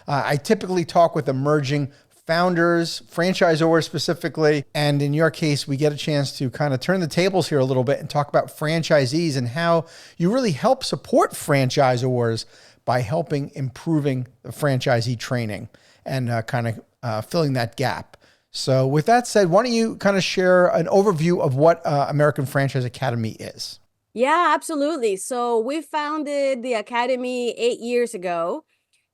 I typically talk with emerging founders, franchisors specifically. And in your case, we get a chance to kind of turn the tables here a little bit and talk about franchisees and how you really help support franchisors by helping improving the franchisee training and filling that gap. So with that said, why don't you kind of share an overview of what American Franchise Academy is? Yeah, absolutely. So we founded the Academy 8 years ago,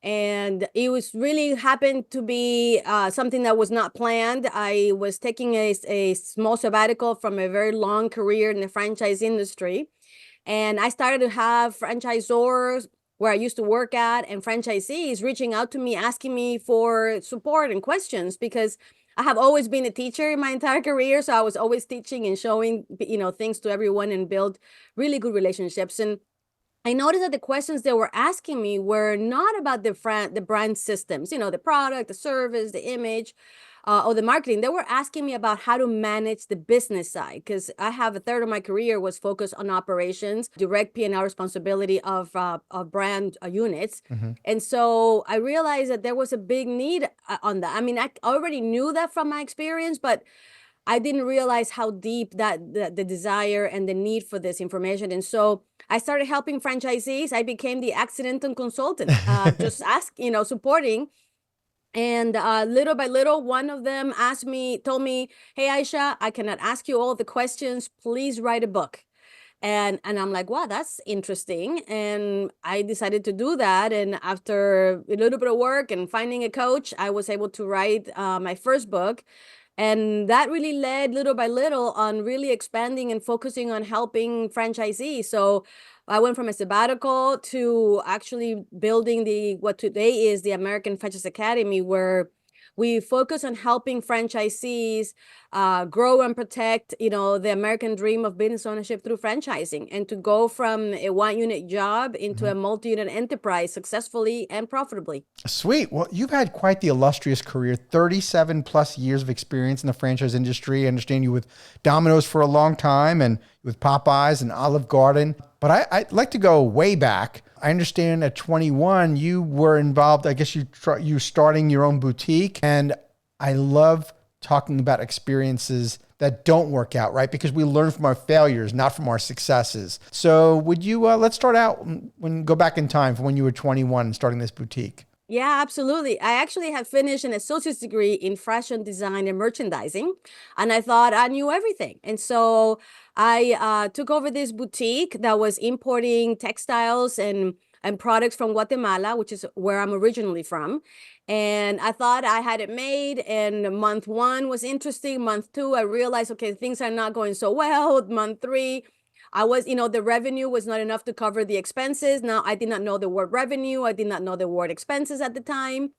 and it was really happened to be something that was not planned. I was taking a small sabbatical from a very long career in the franchise industry, and I started to have franchisors where I used to work at and franchisees reaching out to me, asking me for support and questions because I have always been a teacher in my entire career. So I was always teaching and showing, things to everyone and build really good relationships. And I noticed that the questions they were asking me were not about the brand systems, the product, the service, the image, or the marketing. They were asking me about how to manage the business side because I have a third of my career was focused on operations, direct P&L responsibility of brand units. Mm-hmm. And so I realized that there was a big need on that. I mean, I already knew that from my experience, but I didn't realize how deep the desire and the need for this information. And so I started helping franchisees. I became the accidental consultant, just supporting. And little by little, one of them told me, "Hey, Aicha, I cannot ask you all the questions. Please write a book." And I'm like, wow, that's interesting. And I decided to do that. And after a little bit of work and finding a coach, I was able to write my first book. And that really led little by little on really expanding and focusing on helping franchisees. So I went from a sabbatical to actually building what today is the American Franchise Academy, where we focus on helping franchisees grow and protect, the American dream of business ownership through franchising, and to go from a one-unit job into a multi-unit enterprise successfully and profitably. Sweet. Well, you've had quite the illustrious career, 37 plus years of experience in the franchise industry. I understand you with Domino's for a long time and with Popeyes and Olive Garden. But I'd like to go way back. I understand at 21, you were involved, I guess you starting your own boutique. And I love talking about experiences that don't work out, right? Because we learn from our failures, not from our successes. So would you, let's start out go back in time from when you were 21 and starting this boutique. Yeah, absolutely. I actually had finished an associate's degree in fashion design and merchandising, and I thought I knew everything. And so I took over this boutique that was importing textiles and products from Guatemala, which is where I'm originally from. And I thought I had it made, and month one was interesting. Month two, I realized, okay, things are not going so well. Month three, the revenue was not enough to cover the expenses. Now, I did not know the word revenue. I did not know the word expenses at the time.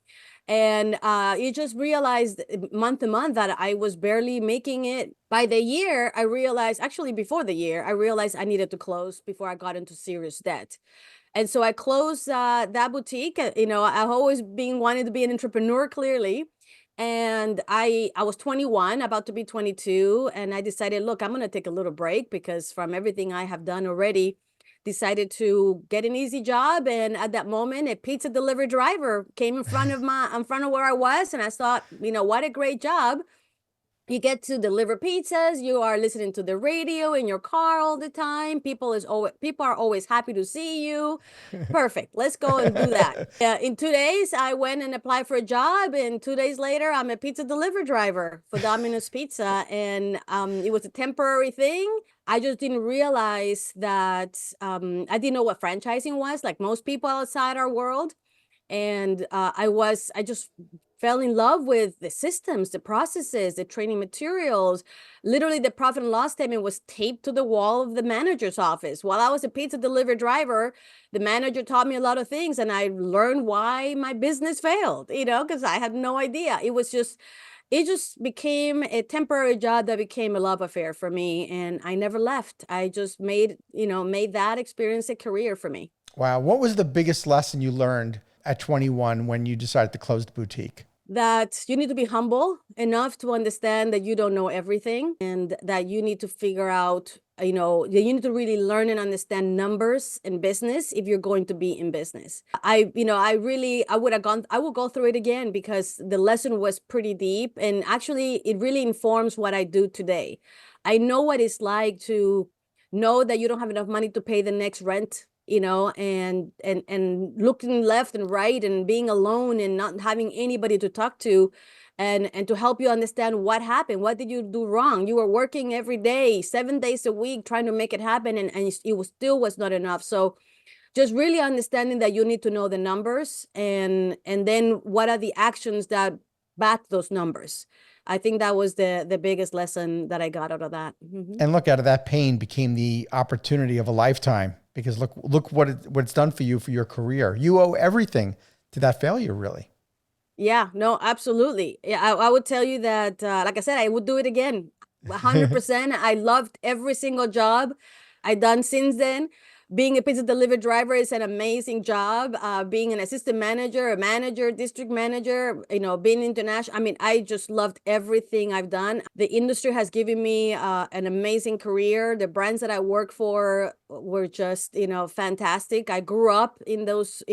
And you just realized month to month that I was barely making it. By the year, I realized, actually before the year, I realized I needed to close before I got into serious debt. And so I closed that boutique. I've always been wanting to be an entrepreneur, clearly. And I was 21, about to be 22, and I decided, look, I'm going to take a little break because from everything I have done already, decided to get an easy job. And at that moment, a pizza delivery driver came in front of where I was, and I thought, what a great job. You get to deliver pizzas. You are listening to the radio in your car all the time. People are always happy to see you. Perfect. Let's go and do that. In 2 days, I went and applied for a job, and 2 days later, I'm a pizza delivery driver for Domino's Pizza, and it was a temporary thing. I just didn't realize that I didn't know what franchising was, like most people outside our world. And I just fell in love with the systems, the processes, the training materials. Literally, the profit and loss statement was taped to the wall of the manager's office. While I was a pizza delivery driver, the manager taught me a lot of things, and I learned why my business failed, because I had no idea. It just became a temporary job that became a love affair for me, and I never left. I just made that experience a career for me. Wow. What was the biggest lesson you learned at 21 when you decided to close the boutique? that you need to be humble enough to understand that you don't know everything, and that you need to figure out, that you need to really learn and understand numbers in business if you're going to be in business. I would go through it again because the lesson was pretty deep, and actually it really informs what I do today. I know what it's like to know that you don't have enough money to pay the next rent, and looking left and right and being alone and not having anybody to talk to, and to help you understand what happened. What did you do wrong? You were working every day, 7 days a week, trying to make it happen, and it still was not enough. So just really understanding that you need to know the numbers, and then what are the actions that back those numbers. I think that was the biggest lesson that I got out of that. Mm-hmm. And look, out of that pain became the opportunity of a lifetime, because look what it's done for you, for your career. You owe everything to that failure, really. Yeah, no, absolutely. Yeah, I would tell you that, like I said, I would do it again. 100%. I loved every single job I done since then. Being a pizza delivery driver is an amazing job. Being an assistant manager, a manager, district manager, being international. I mean, I just loved everything I've done. The industry has given me an amazing career. The brands that I work for were just, fantastic. I grew up in those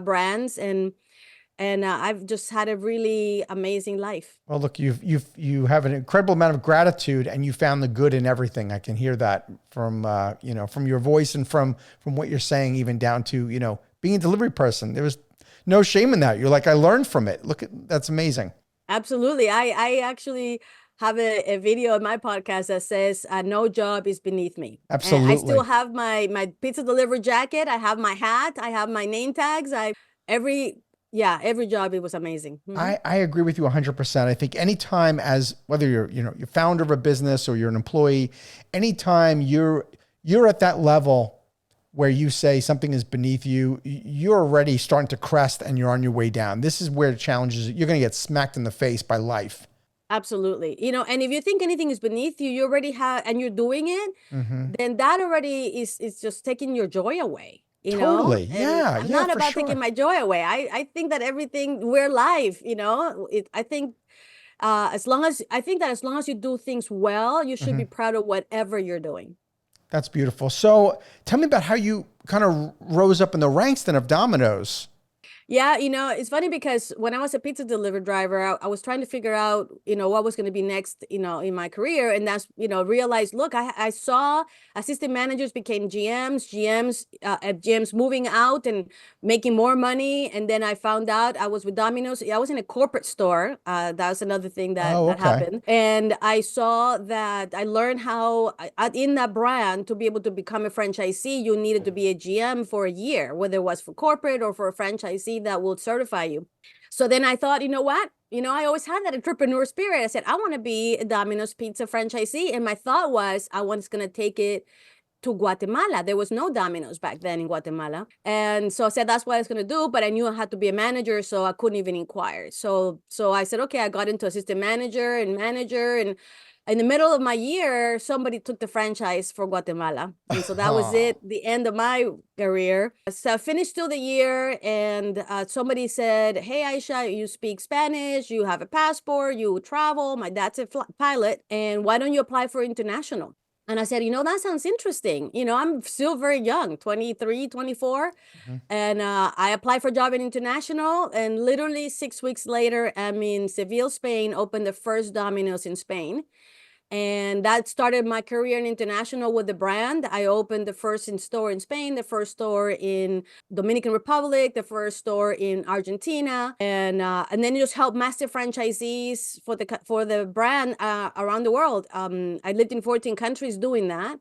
brands, and I've just had a really amazing life. Well, look, you have an incredible amount of gratitude, and you found the good in everything. I can hear that from from your voice, and from what you're saying, even down to being a delivery person. There was no shame in that. You're like, I learned from it. That's amazing. Absolutely. I actually have a video on my podcast that says, no job is beneath me. And I still Absolutely. have my pizza delivery jacket. I have my hat. I have my name tags. Every every job, it was amazing. Mm-hmm. I agree with you 100%. I think anytime, as whether you're founder of a business or you're an employee, anytime you're at that level where you say something is beneath you, you're already starting to crest and you're on your way down. This is where the challenges, you're going to get smacked in the face by life. Absolutely. And if you think anything is beneath you, you already have, and you're doing it, Hmm. then that already is just taking your joy away. Totally. And Yeah. I'm Yeah, not for about taking sure. my joy away. I think that everything, we're live, I think, as long as you do things well, you should be Hmm. proud of whatever you're doing. That's beautiful. So tell me about how you kind of rose up in the ranks then of Domino's. Yeah, it's funny because when I was a pizza delivery driver, I was trying to figure out, what was going to be next, in my career. And that's, realized, look, I saw assistant managers became GMs moving out and making more money. And then I found out I was with Domino's. I was in a corporate store. That was another thing that Oh, that okay. happened. And I saw that I learned how, in that brand, to be able to become a franchisee, you needed to be a GM for a year, whether it was for corporate or for a franchisee that will certify you. So then I thought, you know what? I always had that entrepreneur spirit. I said, I want to be a Domino's Pizza franchisee. And my thought was, I was going to take it to Guatemala. There was no Domino's back then in Guatemala. And so I said, that's what I was going to do. But I knew I had to be a manager, so I couldn't even inquire. So I said, okay, I got into assistant manager and manager. And in the middle of my year, somebody took the franchise for Guatemala. And so that was it, the end of my career. So I finished till the year, and somebody said, hey, Aicha, you speak Spanish, you have a passport, you travel. My dad's a pilot. And why don't you apply for international? And I said, that sounds interesting. I'm still very young, 23, 24. Mhm. And I applied for a job in international. And literally 6 weeks later, I'm in Seville, Spain, opened the first Domino's in Spain. And that started my career in international with the brand. I opened the first store in Spain, the first store in Dominican Republic, the first store in Argentina, and then just help master franchisees for the brand around the world. I lived in 14 countries doing that.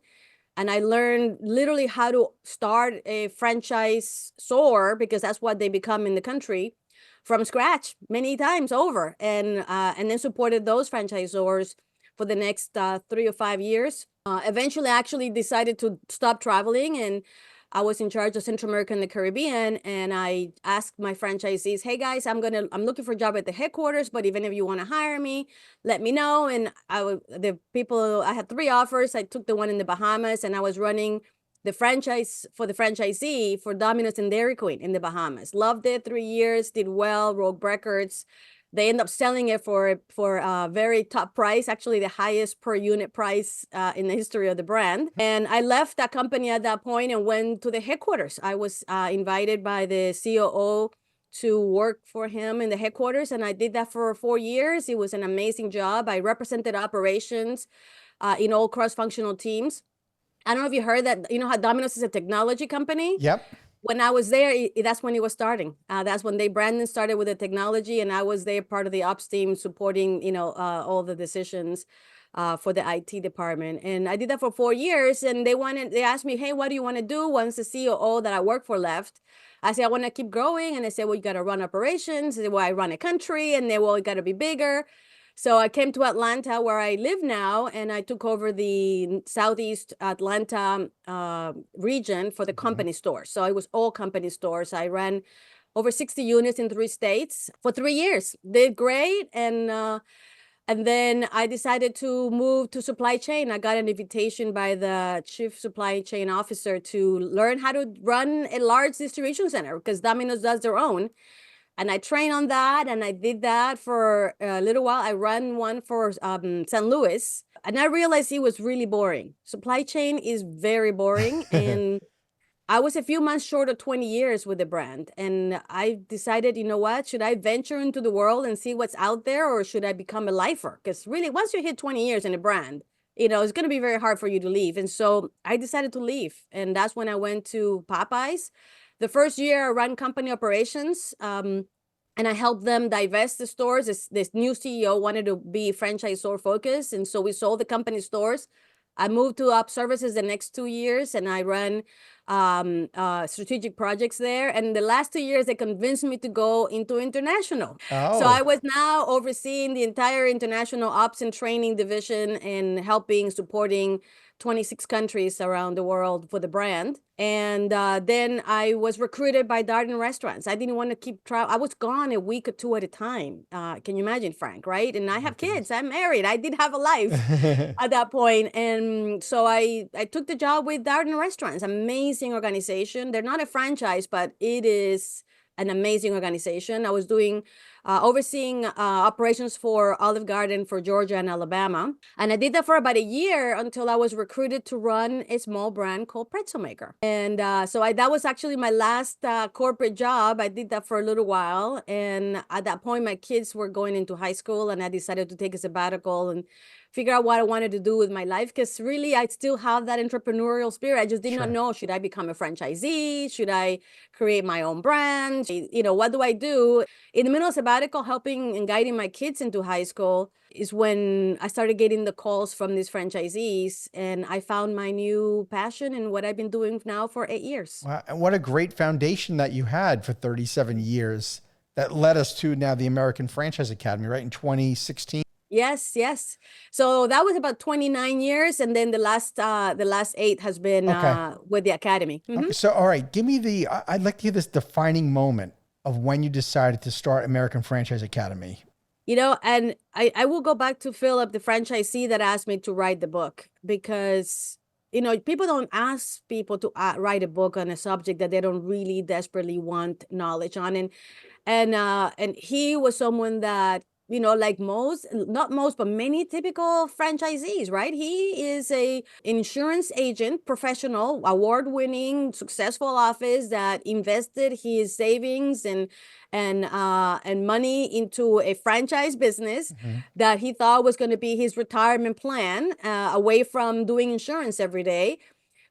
And I learned literally how to start a franchise store, because that's what they become in the country, from scratch many times over, and then supported those franchisors for the next 3 or 5 years. Eventually, I actually decided to stop traveling, and I was in charge of Central America and the Caribbean. And I asked my franchisees, "Hey guys, I'm looking for a job at the headquarters, but even if you want to hire me, let me know." And I had 3 offers. I took the one in the Bahamas, and I was running the franchise for the franchisee for Domino's and Dairy Queen in the Bahamas. Loved it. 3 years, did well, broke records. They end up selling it for a very top price, actually the highest per unit price in the history of the brand. And I left that company at that point and went to the headquarters. I was invited by the COO to work for him in the headquarters, and I did that for 4 years. It was an amazing job. I represented operations in all cross-functional teams. I don't know if you heard that, you know how Domino's is a technology company? Yep. When I was there, that's when it was starting. That's when Brandon started with the technology, and I was there part of the ops team supporting, all the decisions for the IT department. And I did that for 4 years, and they asked me, hey, what do you want to do once the COO that I work for left? I said, I want to keep growing. And they said, well, you got to run operations. I said, well, I run a country. And they, well, you got to be bigger. So I came to Atlanta, where I live now, and I took over the Southeast Atlanta region for the company stores. So it was all company stores. I ran over 60 units in 3 states for 3 years. Did great, and then I decided to move to supply chain. I got an invitation by the chief supply chain officer to learn how to run a large distribution center, because Domino's does their own. And I trained on that, and I did that for a little while. I ran one for St. Louis, and I realized it was really boring. Supply chain is very boring, and I was a few months short of 20 years with the brand. And I decided, you know what, should I venture into the world and see what's out there, or should I become a lifer? Because really, once you hit 20 years in a brand, it's going to be very hard for you to leave. And so I decided to leave. And that's when I went to Popeyes. The first year I ran company operations, and I helped them divest the stores. This new CEO wanted to be franchisor focused, and so we sold the company stores. I moved to Op Services the next 2 years, and I ran strategic projects there. And the last 2 years, they convinced me to go into international. So I was now overseeing the entire international ops and training division, and supporting 26 countries around the world for the brand. And then I was recruited by Darden Restaurants. I didn't want to keep travel. I was gone a week or two at a time. Can you imagine, Frank, right? And I have kids. I'm married. I did have a life at that point. And so I took the job with Darden Restaurants. Amazing organization. They're not a franchise, but it is an amazing organization. I was doing overseeing operations for Olive Garden for Georgia and Alabama. And I did that for about a year until I was recruited to run a small brand called Pretzel Maker. And that was actually my last corporate job. I did that for a little while. And at that point, my kids were going into high school, and I decided to take a sabbatical and figure out what I wanted to do with my life, because really I still have that entrepreneurial spirit. I just did not know, should I become a franchisee? Should I create my own brand? What do I do? In the middle of sabbatical, helping and guiding my kids into high school is when I started getting the calls from these franchisees, and I found my new passion and what I've been doing now for 8 years. Wow. And what a great foundation that you had for 37 years that led us to now the American Franchise Academy, right, in 2016. Yes. So that was about 29 years. And then the last 8 has been with the Academy. Mm-hmm. Okay. So, all right, I'd like to hear this defining moment of when you decided to start American Franchise Academy. And I will go back to Philip, the franchisee that asked me to write the book, because, people don't ask people to write a book on a subject that they don't really desperately want knowledge on. And he was someone that, like not most, but many typical franchisees, right? He is a insurance agent, professional, award-winning, successful office that invested his savings and money into a franchise business that he thought was going to be his retirement plan, away from doing insurance every day.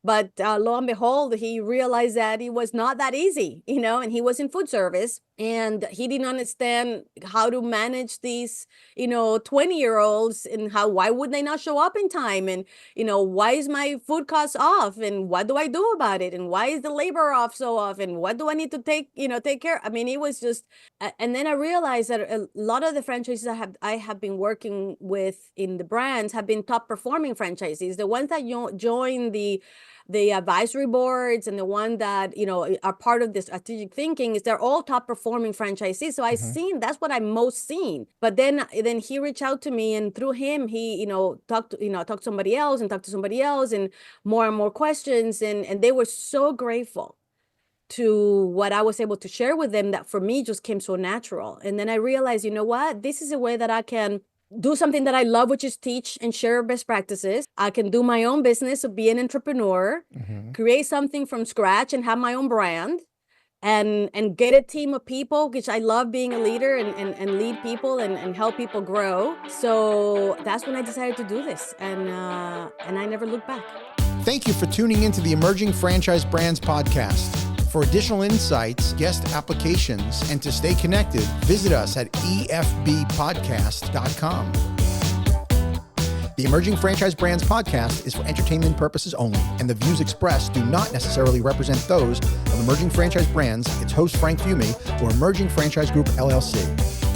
But lo and behold, he realized that it was not that easy, and he was in food service, and he didn't understand how to manage these, 20-year-olds, and why would they not show up in time? And, why is my food cost off? And what do I do about it? And why is the labor off so often? What do I need to take care? I mean, it was just, and then I realized that a lot of the franchises I have been working with in the brands have been top performing franchisees. The ones that join the advisory boards and the one that, are part of the strategic thinking, is they're all top performing franchisees. So that's what I'm most seen. But then he reached out to me, and through him, he, talked to somebody else and talked to somebody else, and more questions. And they were so grateful to what I was able to share with them that for me just came so natural. And then I realized, you know what, this is a way that I can do something that I love, which is teach and share best practices. I can do my own business, so be an entrepreneur, create something from scratch and have my own brand, and get a team of people, which I love being a leader and lead people and help people grow. So that's when I decided to do this, and I never looked back. Thank you for tuning into the Emerging Franchise Brands podcast. For additional insights, guest applications, and to stay connected, visit us at efbpodcast.com. The Emerging Franchise Brands podcast is for entertainment purposes only, and the views expressed do not necessarily represent those of Emerging Franchise Brands, its host Frank Fiume, or Emerging Franchise Group, LLC.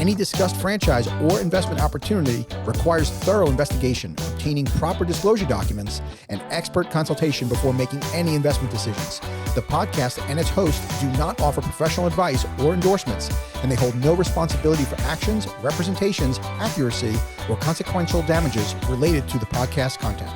Any discussed franchise or investment opportunity requires thorough investigation, obtaining proper disclosure documents, and expert consultation before making any investment decisions. The podcast and its host do not offer professional advice or endorsements, and they hold no responsibility for actions, representations, accuracy, or consequential damages related to the podcast content.